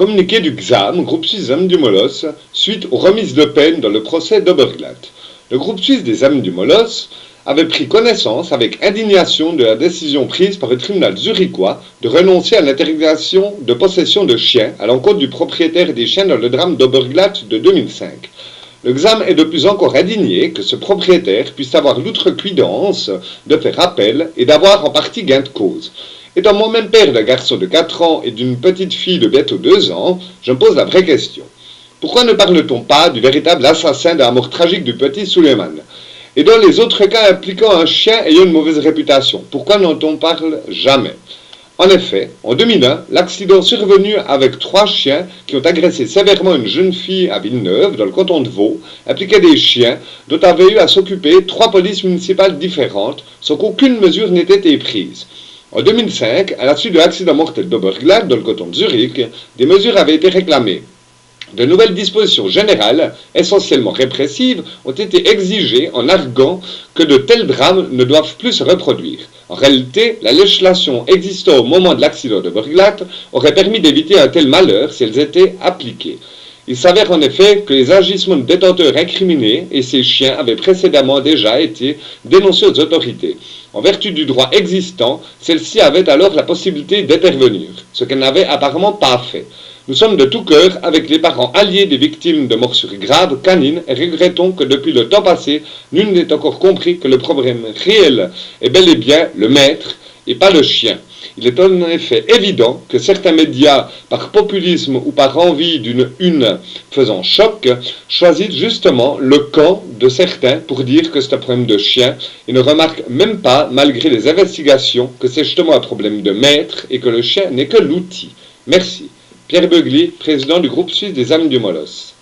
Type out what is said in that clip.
Communiqué du XAM, groupe suisse des Amis du Molosse, suite aux remises de peine dans le procès d'Oberglatt. Le groupe suisse des Amis du Molosse avait pris connaissance avec indignation de la décision prise par le tribunal zurichois de renoncer à l'interdiction de possession de chiens à l'encontre du propriétaire des chiens dans le drame d'Oberglatt de 2005. Le XAM est de plus encore indigné que ce propriétaire puisse avoir l'outrecuidance de faire appel et d'avoir en partie gain de cause. Étant moi-même père d'un garçon de 4 ans et d'une petite fille de bientôt 2 ans, je me pose la vraie question. Pourquoi ne parle-t-on pas du véritable assassin de la mort tragique du petit Suleiman? Et dans les autres cas impliquant un chien ayant une mauvaise réputation, pourquoi n'en parle jamais? En effet, en 2001, l'accident survenu avec 3 chiens qui ont agressé sévèrement une jeune fille à Villeneuve, dans le canton de Vaud, impliquait des chiens dont avaient eu à s'occuper 3 polices municipales différentes, sans qu'aucune mesure n'ait été prise. En 2005, à la suite de l'accident mortel d'Oberglatt dans le canton de Zurich, des mesures avaient été réclamées. De nouvelles dispositions générales, essentiellement répressives, ont été exigées en arguant que de tels drames ne doivent plus se reproduire. En réalité, la législation existant au moment de l'accident d'Oberglatt aurait permis d'éviter un tel malheur si elles étaient appliquées. Il s'avère en effet que les agissements de détenteurs incriminés et ces chiens avaient précédemment déjà été dénoncés aux autorités. En vertu du droit existant, celles-ci avaient alors la possibilité d'intervenir, ce qu'elles n'avaient apparemment pas fait. Nous sommes de tout cœur avec les parents alliés des victimes de morsures graves canines et regrettons que depuis le temps passé, nul n'ait encore compris que le problème réel est bel et bien le maître et pas le chien. Il est en effet évident que certains médias, par populisme ou par envie d'une une faisant choc, choisissent justement le camp de certains pour dire que c'est un problème de chien et ne remarquent même pas, malgré les investigations, que c'est justement un problème de maître et que le chien n'est que l'outil. Merci. Pierre Beugli, président du groupe suisse des Amis du Molosse.